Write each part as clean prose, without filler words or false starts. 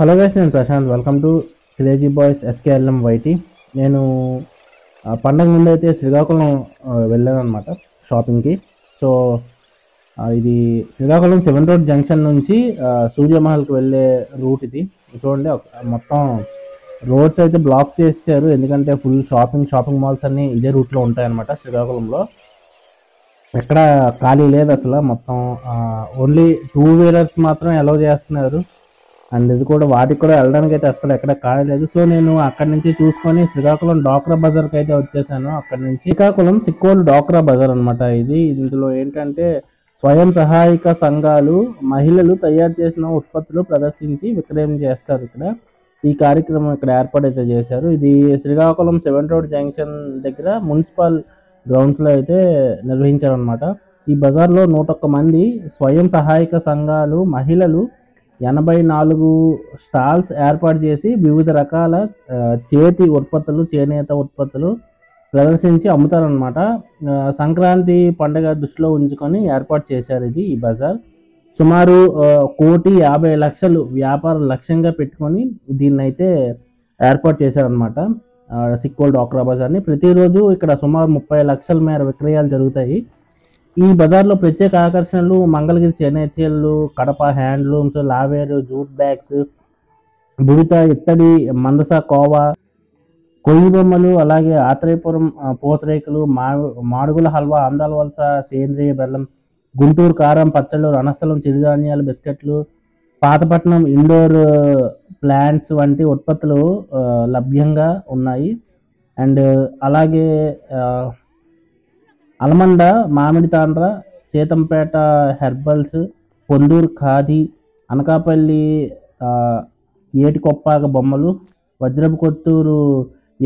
Hello guys, నేను Prashant. Welcome to crazy boys SKLM YT. నేను పండగ ముందు అయితే శ్రీకాకుళం వెళ్ళాను అనమాట షాపింగ్కి. సో ఇది శ్రీకాకుళం 7 రోడ్ జంక్షన్ నుంచి సూర్యమహల్కి వెళ్ళే రూట్ ఇది. చూడండి, మొత్తం రోడ్స్ అయితే బ్లాక్ చేశారు, ఎందుకంటే ఫుల్ షాపింగ్ మాల్స్ అన్నీ ఇదే రూట్లో ఉంటాయన్నమాట. శ్రీకాకుళంలో ఎక్కడ ఖాళీ లేదు అసలు. మొత్తం ఓన్లీ 2 వీలర్స్ మాత్రం అలౌ చేస్తున్నారు. అండ్ ఇది కూడా వాటికి కూడా వెళ్ళడానికి అయితే అసలు ఎక్కడ కాలేదు. సో నేను అక్కడి నుంచి చూసుకొని శ్రీకాకుళం డాక్రా బజార్కి అయితే వచ్చేసాను. అక్కడి నుంచి శ్రీకాకుళం సిక్కోలు డాక్రా బజార్ అనమాట ఇది. ఇందులో ఏంటంటే స్వయం సహాయక సంఘాలు మహిళలు తయారు చేసిన ఉత్పత్తులు ప్రదర్శించి విక్రయం చేస్తారు. ఈ కార్యక్రమం ఇక్కడ ఏర్పాటు అయితే చేశారు. ఇది శ్రీకాకుళం 7 రోడ్ జంక్షన్ దగ్గర మున్సిపల్ గ్రౌండ్స్లో అయితే నిర్వహించారనమాట. ఈ బజార్లో 101 మంది స్వయం సహాయక సంఘాలు మహిళలు 84 స్టాల్స్ ఏర్పాటు చేసి వివిధ రకాల చేతి ఉత్పత్తులు, చేనేత ఉత్పత్తులు ప్రదర్శించి అమ్ముతారనమాట. సంక్రాంతి పండుగ దృష్టిలో ఉంచుకొని ఏర్పాటు చేశారు ఈ బజార్. సుమారు 1,50,00,000 వ్యాపార లక్ష్యంగా పెట్టుకొని దీన్ని అయితే ఏర్పాటు చేశారనమాట. సిక్కోల్ డాక్రా బజార్ని ప్రతిరోజు ఇక్కడ సుమారు 30 లక్షల మేర విక్రయాలు జరుగుతాయి. ఈ బజార్లో ప్రత్యేక ఆకర్షణలు మంగళగిరి చేనేత చీరలు, Kadapa handlooms, Laveru jute bags, Budithi ఇత్తడి మందస కోవా, కొయ్యి బొమ్మలు, అలాగే ఆత్రేయపురం పూతరేకులు, మాడుగుల హల్వా, అందాల వలస సేంద్రియ బెల్లం, గుంటూరు కారం పచ్చళ్ళు, రణస్థలం చిరుధాన్యాలు, బిస్కెట్లు, పాతపట్నం ఇండోర్ ప్లాంట్స్ వంటి ఉత్పత్తులు లభ్యంగా ఉన్నాయి. అండ్ అలాగే అలమండ మామిడి తాండ్ర, సీతంపేట హెర్బల్స్, పొందూరు ఖాదీ, అనకాపల్లి ఏటికొప్పాక బొమ్మలు, వజ్రపు కొత్తూరు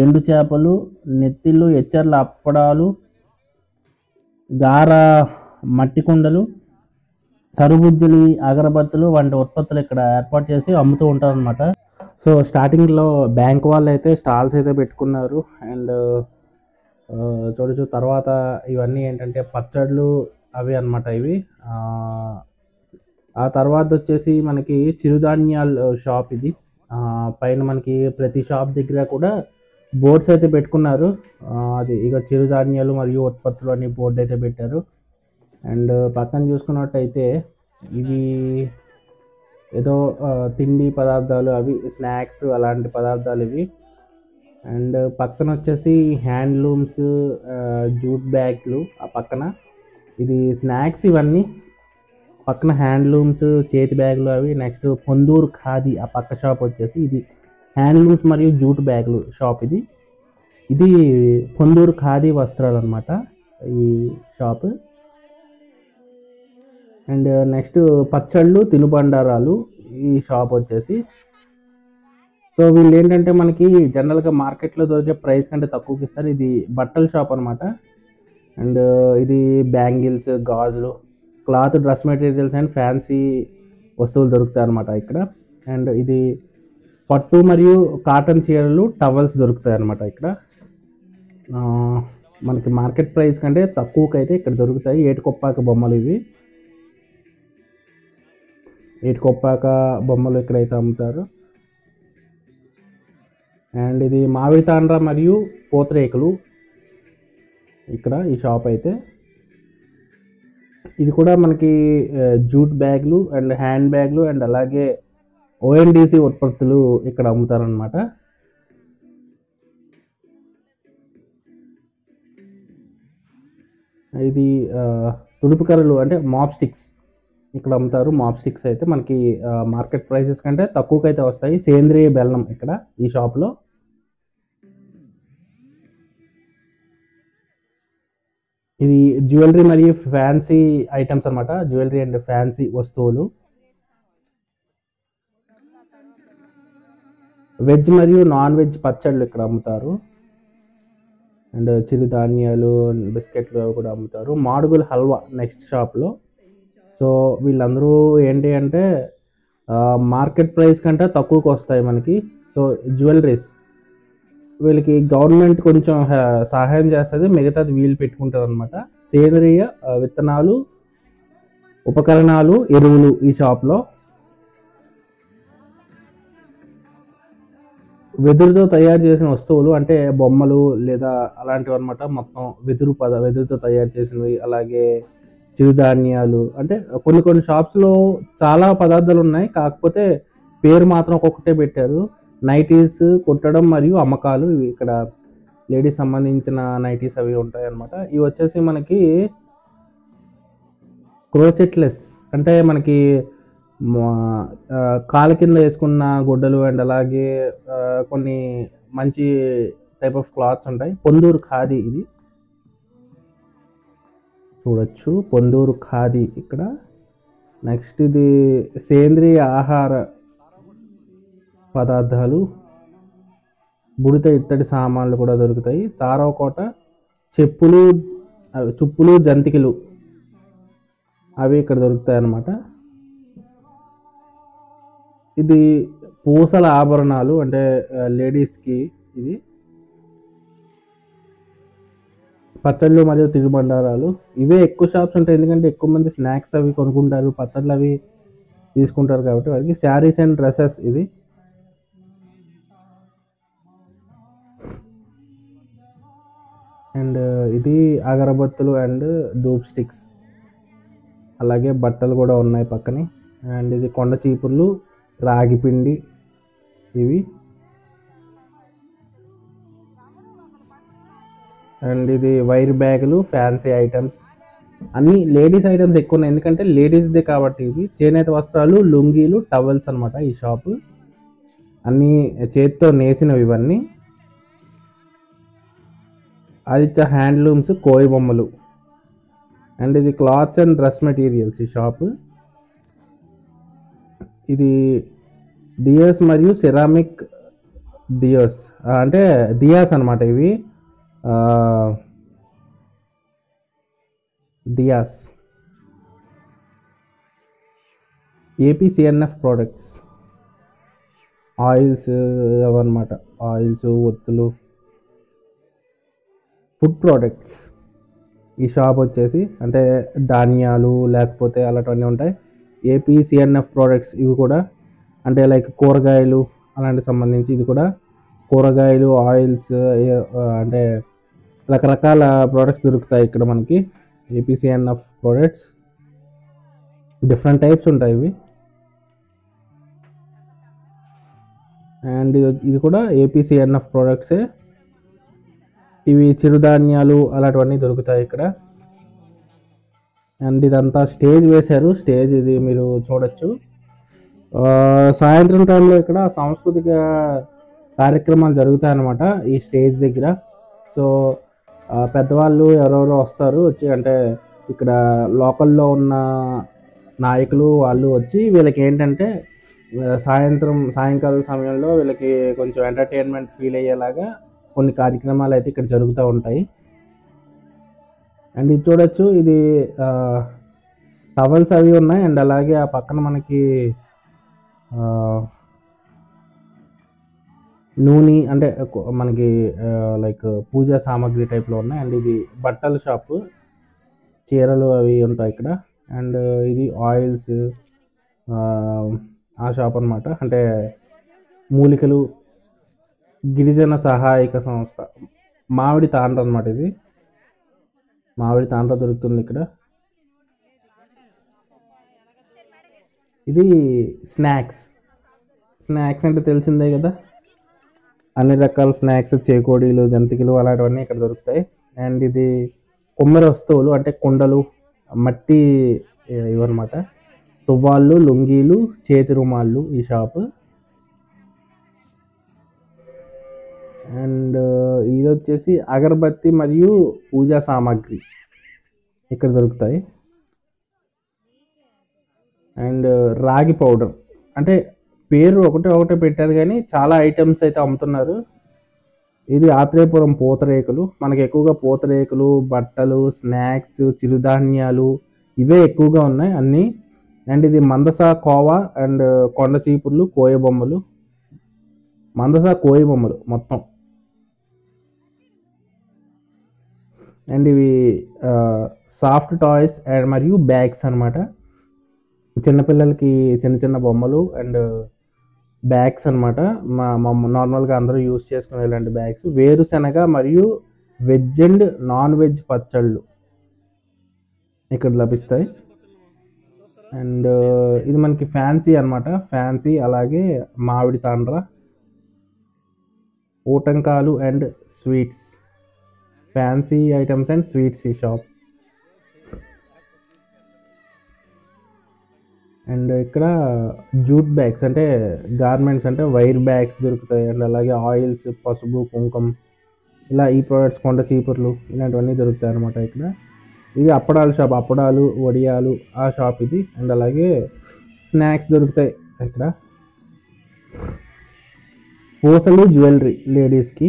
ఎండు చేపలు, నెత్తిళ్ళు, ఎచ్చర్ల అప్పడాలు, గార మట్టి కుండలు, సరుబుజ్జలి అగరబత్తులు వంటి ఉత్పత్తులు ఇక్కడ ఏర్పాటు చేసి అమ్ముతూ ఉంటారనమాట. సో స్టార్టింగ్లో బ్యాంక్ వాళ్ళు అయితే స్టాల్స్ అయితే పెట్టుకున్నారు. అండ్ చూడొచ్చు తర్వాత ఇవన్నీ ఏంటంటే పచ్చళ్ళు అవి అనమాట ఇవి. ఆ తర్వాత వచ్చేసి మనకి చిరుధాన్యాల షాప్ ఇది. పైన మనకి ప్రతి షాప్ దగ్గర కూడా బోర్డ్స్ అయితే పెట్టుకున్నారు. అది ఇక చిరుధాన్యాలు మరియు ఉత్పత్తులు అని బోర్డు అయితే పెట్టారు. అండ్ పక్కన చూసుకున్నట్టయితే ఇవి ఏదో తిండి పదార్థాలు, అవి స్నాక్స్ అలాంటి పదార్థాలు ఇవి. అండ్ పక్కన వచ్చేసి హ్యాండ్లూమ్స్, జూట్ బ్యాగ్లు ఆ పక్కన. ఇది స్నాక్స్ ఇవన్నీ. పక్కన హ్యాండ్లూమ్స్ చేతి బ్యాగులు అవి. నెక్స్ట్ పొందూరు ఖాదీ ఆ పక్క షాప్ వచ్చేసి ఇది హ్యాండ్లూమ్స్ మరియు జూట్ బ్యాగులు షాప్ ఇది. ఇది పొందూరు ఖాదీ వస్త్రాలు అనమాట ఈ షాప్. అండ్ నెక్స్ట్ పచ్చళ్ళు తినుబండారాలు ఈ షాప్ వచ్చేసి. సో వీళ్ళు ఏంటంటే మనకి జనరల్గా మార్కెట్లో దొరికే ప్రైస్ కంటే తక్కువకి ఇస్తారు. ఇది బట్టల షాప్ అనమాట. అండ్ ఇది బ్యాంగిల్స్, గాజులు, cloth, dress materials and fancy వస్తువులు దొరుకుతాయి అనమాట ఇక్కడ. అండ్ ఇది పట్టు మరియు కాటన్ చీరలు, టవల్స్ దొరుకుతాయి అనమాట ఇక్కడ. మనకి మార్కెట్ ప్రైస్ కంటే తక్కువకైతే ఇక్కడ దొరుకుతాయి. ఏటికొప్పాక బొమ్మలు ఇవి. ఏటికొప్పాక బొమ్మలు ఇక్కడైతే అమ్ముతారు. అండ్ ఇది మామిడి తాండ్ర మరియు పూతరేకులు ఇక్కడ ఈ షాప్ అయితే. ఇది కూడా మనకి జూట్ బ్యాగ్లు అండ్ హ్యాండ్ బ్యాగ్లు అండ్ అలాగే ONDC ఉత్పత్తులు ఇక్కడ అమ్ముతారనమాట. ఇది తుడుపు కర్రలు అంటే మాప్ స్టిక్స్ ఇక్కడ అమ్ముతారు. మాప్ స్టిక్స్ అయితే మనకి మార్కెట్ ప్రైసెస్ కంటే తక్కువకైతే వస్తాయి. సేంద్రియ బెల్లం ఇక్కడ ఈ షాప్లో. ఇది జ్యువెలరీ మరియు ఫ్యాన్సీ ఐటమ్స్ అనమాట. జ్యువెలరీ అండ్ ఫ్యాన్సీ వస్తువులు. వెజ్ మరియు నాన్ వెజ్ పచ్చళ్ళు ఇక్కడ అమ్ముతారు. అండ్ చిరుధాన్యాలు, బిస్కెట్లు అవి కూడా అమ్ముతారు. మాడుగుల హల్వా నెక్స్ట్ షాప్లో. సో వీళ్ళందరూ ఏంటి అంటే మార్కెట్ ప్రైస్ కంటే తక్కువకి వస్తాయి మనకి. సో జ్యువెలరీస్ వీళ్ళకి గవర్నమెంట్ కొంచెం సహాయం చేస్తుంది, మిగతాది వీళ్ళు పెట్టుకుంటారు అనమాట. సేంద్రియ విత్తనాలు, ఉపకరణాలు, ఎరువులు ఈ షాప్లో. వెదురుతో తయారు చేసిన వస్తువులు అంటే బొమ్మలు లేదా అలాంటివి అనమాట. మొత్తం వెదురుతో తయారు చేసినవి. అలాగే చిరుధాన్యాలు అంటే కొన్ని కొన్ని షాప్స్లో చాలా పదార్థాలు ఉన్నాయి, కాకపోతే పేరు మాత్రం ఒక్కొక్కటే పెట్టారు. నైటీస్ కుట్టడం మరియు అమ్మకాలు ఇవి ఇక్కడ లేడీస్ సంబంధించిన నైటీస్ అవి ఉంటాయి అన్నమాట. ఇవి వచ్చేసి మనకి క్రోచెట్లెస్ అంటే మనకి కాలు కింద వేసుకున్న గుడ్డలు అండ్ అలాగే కొన్ని మంచి టైప్ ఆఫ్ క్లాత్స్ ఉంటాయి. పొందూరు ఖాదీ ఇది చూడొచ్చు, పొందూరు ఖాదీ ఇక్కడ. నెక్స్ట్ ఇది సేంద్రియ ఆహార పదార్థాలు, బుడిత ఇత్తడి సామాన్లు కూడా దొరుకుతాయి. సారవకోట చుప్పులు జంతికలు అవి ఇక్కడ దొరుకుతాయి అన్నమాట. ఇది పూసల ఆభరణాలు అంటే లేడీస్కి. ఇది పచ్చళ్ళు మరియు తినుబండారాలు, ఇవే ఎక్కువ షాప్స్ ఉంటాయి, ఎందుకంటే ఎక్కువ మంది స్నాక్స్ అవి కొనుక్కుంటారు, పచ్చళ్ళు అవి తీసుకుంటారు కాబట్టి వారికి. శారీస్ అండ్ డ్రెస్సెస్ ఇది. అండ్ ఇది అగరబత్తులు అండ్ ధూప్ స్టిక్స్, అలాగే బట్టలు కూడా ఉన్నాయి పక్కనే. అండ్ ఇది కొండ చీపుర్లు, రాగి పిండి ఇవి. అండ్ ఇది వైర్ బ్యాగులు, ఫ్యాన్సీ ఐటమ్స్, అన్నీ లేడీస్ ఐటమ్స్ ఎక్కువ ఉన్నాయి, ఎందుకంటే లేడీస్దే కాబట్టి. ఇది చేనేత వస్త్రాలు, లుంగీలు, టవల్స్ అనమాట ఈ షాపు. అన్నీ చేతితో నేసినవి ఇవన్నీ. ఆదిత్య హ్యాండ్లూమ్స్, కోయి బొమ్మలు. అండ్ ఇది క్లాత్స్ అండ్ డ్రెస్ మెటీరియల్స్ ఈ షాపు. ఇది దియాస్ మరియు సెరామిక్ అంటే దియాస్ అనమాట ఇవి. దియాస్ ఏపీసీఎన్ఎఫ్ ప్రోడక్ట్స్, ఆయిల్స్ అవన్నమాట. ఆయిల్స్, ఒత్తులు, ఫుడ్ ప్రోడక్ట్స్. ఈ షాప్ వచ్చేసి అంటే ధాన్యాలు లేకపోతే అలాంటివన్నీ ఉంటాయి. ఏపీసీఎన్ఎఫ్ ప్రోడక్ట్స్ ఇవి కూడా అంటే లైక్ కూరగాయలు అలాంటి సంబంధించి. ఇది కూడా కూరగాయలు, ఆయిల్స్, అంటే రకరకాల ప్రోడక్ట్స్ దొరుకుతాయి ఇక్కడ మనకి. ఏపీసీఎన్ఎఫ్ ప్రోడక్ట్స్ డిఫరెంట్ టైప్స్ ఉంటాయి ఇవి. అండ్ ఇది కూడా ఏపీసీఎన్ఎఫ్ ప్రోడక్ట్సే. ఇవి చిరుధాన్యాలు అలాంటివన్నీ దొరుకుతాయి ఇక్కడ. అండ్ ఇదంతా స్టేజ్ వేశారు, స్టేజ్ ఇది మీరు చూడొచ్చు. సాయంత్రం టైంలో ఇక్కడ సాంస్కృతిక కార్యక్రమాలు జరుగుతాయి అన్నమాట ఈ స్టేజ్ దగ్గర. సో పెద్దవాళ్ళు ఎవరెవరో వస్తారు వచ్చి, అంటే ఇక్కడ లోకల్లో ఉన్న నాయకులు వాళ్ళు వచ్చి వీళ్ళకి ఏంటంటే సాయంకాలం సమయంలో వీళ్ళకి కొంచెం ఎంటర్టైన్మెంట్ ఫీల్ అయ్యేలాగా కొన్ని కార్యక్రమాలు అయితే ఇక్కడ జరుగుతూ ఉంటాయి. అండ్ ఇది చూడొచ్చు, ఇది టవల్స్ అవి ఉన్నాయి. అండ్ అలాగే ఆ పక్కన మనకి నూనె అంటే మనకి లైక్ పూజా సామాగ్రి టైప్లో ఉన్నాయి. అండ్ ఇది బట్టల షాపు, చీరలు అవి ఉంటాయి ఇక్కడ. అండ్ ఇది ఆయిల్స్ ఆ షాప్ అనమాట. అంటే మూలికలు, గిరిజన సహాయక సంస్థ, మామిడి తాండ్ర అనమాట. ఇది మామిడి తాండ్ర దొరుకుతుంది ఇక్కడ. ఇది స్నాక్స్ అంటే తెలిసిందే కదా, అన్ని రకాల స్నాక్స్, చేకోడీలు, జంతికలు అలాంటివన్నీ ఇక్కడ దొరుకుతాయి. అండ్ ఇది కొమ్మరి వస్తువులు అంటే కుండలు, మట్టి ఇవన్నమాట. తువ్వాళ్ళు, లుంగీలు, చేతి రుమాళ్ళు ఈ షాపు. అండ్ ఇది వచ్చేసి అగరబత్తి మరియు పూజా సామాగ్రి ఇక్కడ దొరుకుతాయి. అండ్ రాగి పౌడర్ అంటే పేరు ఒకటే పెట్టారు కానీ చాలా ఐటమ్స్ అయితే అమ్ముతున్నారు. ఇది ఆత్రేయపురం పూతరేకులు, మనకి ఎక్కువగా పూతరేకులు, బట్టలు, స్నాక్స్, చిరుధాన్యాలు ఇవే ఎక్కువగా ఉన్నాయి అన్నీ. అండ్ ఇది మందస కోవా అండ్ కొండ చీపుర్లు, కోయ బొమ్మలు, మందస కోయ బొమ్మలు మొత్తం. అండ్ ఇవి సాఫ్ట్ టాయ్స్ అండ్ మరియు బ్యాగ్స్ అనమాట. చిన్నపిల్లలకి చిన్న చిన్న బొమ్మలు అండ్ బ్యాగ్స్ అనమాట. మా నార్మల్గా అందరూ యూస్ చేసుకునే ఇలాంటి బ్యాగ్స్. వేరుశనగ మరియు వెజ్ అండ్ నాన్ వెజ్ పచ్చళ్ళు ఇక్కడ లభిస్తాయి. అండ్ ఇది మనకి ఫ్యాన్సీ అనమాట. ఫ్యాన్సీ, అలాగే మామిడి తాండ్ర, ఊటంకాలు and sweets. Fancy items and sweets ఈ షాప్. అండ్ ఇక్కడ జూట్ బ్యాగ్స్ అంటే గార్మెంట్స్, అంటే వైర్ బ్యాగ్స్ దొరుకుతాయి. అండ్ అలాగే ఆయిల్స్, పసుపు, కుంకుమ, ఇలా ఈ ప్రోడక్ట్స్, కొండ చీపుర్లు, ఇలాంటివన్నీ దొరుకుతాయి అనమాట ఇక్కడ. ఇది అప్పడాల షాప్, అప్పడాలు, వడియాలు ఆ షాప్ ఇది. అండ్ అలాగే స్నాక్స్ దొరుకుతాయి ఇక్కడ. పూసలు, జ్యువెలరీ లేడీస్కి.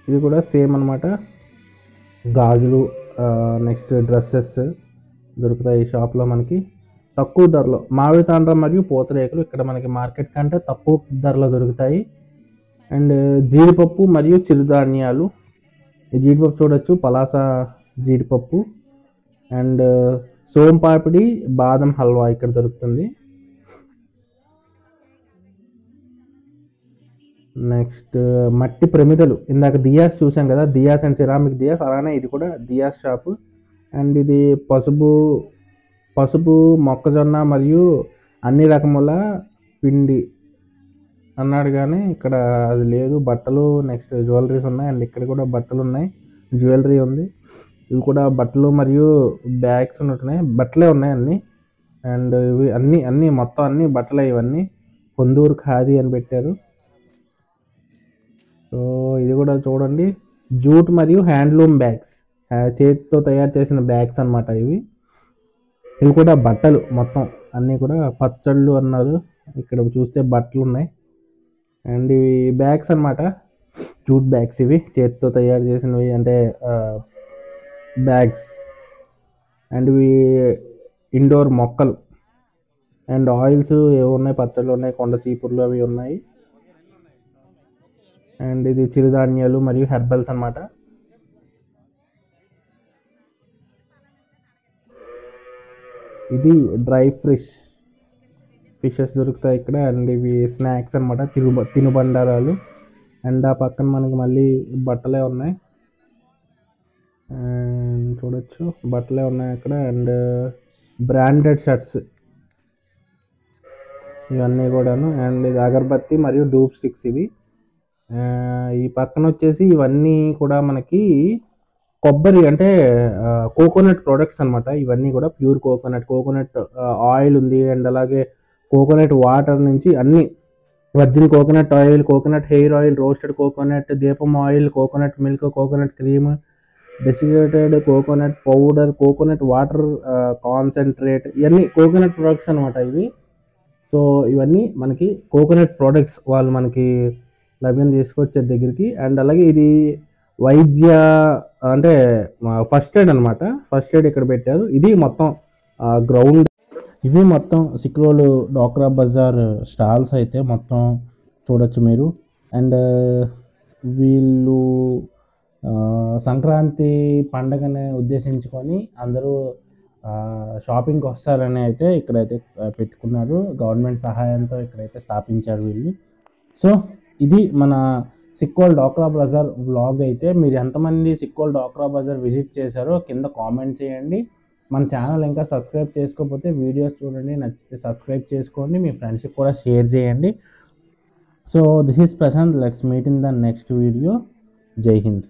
ఇది కూడా సేమ్ అనమాట. గాజులు, నెక్స్ట్ డ్రెస్సెస్ దొరుకుతాయి ఈ షాప్లో మనకి తక్కువ ధరలో. మామిడి తాండ్ర మరియు పూతరేకులు ఇక్కడ మనకి మార్కెట్ కంటే తక్కువ ధరలో దొరుకుతాయి. అండ్ జీడిపప్పు మరియు చిరుధాన్యాలు. ఈ జీడిపప్పు చూడొచ్చు, పలాస జీడిపప్పు. అండ్ సోంపాపిడి, బాదం హల్వా ఇక్కడ దొరుకుతుంది. నెక్స్ట్ మట్టి ప్రమిదలు. ఇందాక దియాస్ చూసాం కదా, దియాస్ అండ్ సిరామిక్ దియాస్, అలానే ఇది కూడా దియాస్ షాపు. అండ్ ఇది పసుపు, మొక్కజొన్న మరియు అన్ని రకముల పిండి అన్నాడు, కానీ ఇక్కడ అది లేదు. బట్టలు, నెక్స్ట్ జ్యువెలరీస్ ఉన్నాయి. అండ్ ఇక్కడ కూడా బట్టలు ఉన్నాయి, జ్యువెలరీ ఉంది. ఇవి కూడా బట్టలు మరియు బ్యాగ్స్ ఉన్నట్టున్నాయి. బట్టలే ఉన్నాయి అన్నీ. అండ్ ఇవి అన్నీ మొత్తం అన్నీ బట్టలే. ఇవన్నీ కొందూరు ఖాదీ అని పెట్టారు. సో ఇది కూడా చూడండి, జూట్ మరియు హ్యాండ్లూమ్ బ్యాగ్స్, చేతితో తయారు చేసిన బ్యాగ్స్ అన్నమాట ఇవి. ఇవి కూడా బట్టలు మొత్తం అన్నీ కూడా. పచ్చళ్ళు అన్నారు, ఇక్కడ చూస్తే బట్టలు ఉన్నాయి. అండ్ ఇవి బ్యాగ్స్ అన్నమాట, జూట్ బ్యాగ్స్. ఇవి చేతితో తయారు చేసినవి, అంటే బ్యాగ్స్. అండ్ ఇవి ఇండోర్ మొక్కలు అండ్ ఆయిల్స్ ఏవో ఉన్నాయి, పచ్చళ్ళు ఉన్నాయి, కొండ చీపుర్లు అవి ఉన్నాయి. అండ్ ఇది చిరుధాన్యాలు మరియు హెర్బల్స్ అన్నమాట. ఇది డ్రై ఫిషెస్ దొరుకుతాయి ఇక్కడ. అండ్ ఇవి స్నాక్స్ అనమాట, తినుబండారాలు. అండ్ ఆ పక్కన మనకి మళ్ళీ బట్టలే ఉన్నాయి. అండ్ చూడొచ్చు, బట్టలే ఉన్నాయి అక్కడ. అండ్ బ్రాండెడ్ షర్ట్స్ ఇవన్నీ కూడాను. అండ్ ఇది అగరబత్తి మరియు డూప్ స్టిక్స్ ఇవి. ఈ పక్కన వచ్చేసి ఇవన్నీ కూడా మనకి కొబ్బరి, అంటే కోకోనట్ ప్రోడక్ట్స్ అనమాట. ఇవన్నీ కూడా ప్యూర్ కోకోనట్ ఆయిల్ ఉంది. అండ్ అలాగే కోకోనట్ వాటర్ నుంచి అన్ని, virgin coconut oil, coconut hair oil, roasted coconut, దీపం oil, coconut milk, coconut cream, desiccated coconut powder, coconut water concentrate, ఇవన్నీ కోకోనట్ ప్రొడక్ట్స్ అనమాట ఇవి. సో ఇవన్నీ మనకి కోకోనట్ ప్రోడక్ట్స్ వాళ్ళు మనకి లభ్యం తీసుకొచ్చే దగ్గరికి. అండ్ అలాగే ఇది వైద్య, అంటే ఫస్ట్ ఎయిడ్ అనమాట. ఫస్ట్ ఎయిడ్ ఇక్కడ పెట్టారు. ఇది మొత్తం గ్రౌండ్. ఇవి మొత్తం సిక్రోలు డ్వాక్రా బజార్ స్టాల్స్ అయితే మొత్తం చూడొచ్చు మీరు. అండ్ వీళ్ళు సంక్రాంతి పండగని ఉద్దేశించుకొని అందరూ షాపింగ్కి వస్తారని అయితే ఇక్కడైతే పెట్టుకున్నారు. గవర్నమెంట్ సహాయంతో ఇక్కడైతే స్థాపించారు వీళ్ళు. సో ఇది మన సిక్కోల్ డ్వాక్రా బజార్ వ్లాగ్ అయితే. మీరు ఎంతమంది సిక్కోల్ డ్వాక్రా బజార్ విజిట్ చేశారో కింద కామెంట్ చేయండి. మన ఛానల్ ఇంకా సబ్స్క్రైబ్ చేసుకోకపోతే వీడియోస్ చూడండి, నచ్చితే సబ్స్క్రైబ్ చేసుకోండి, మీ ఫ్రెండ్స్కి కూడా షేర్ చేయండి. So this is Prashant, let's meet in the next video. Jai Hind.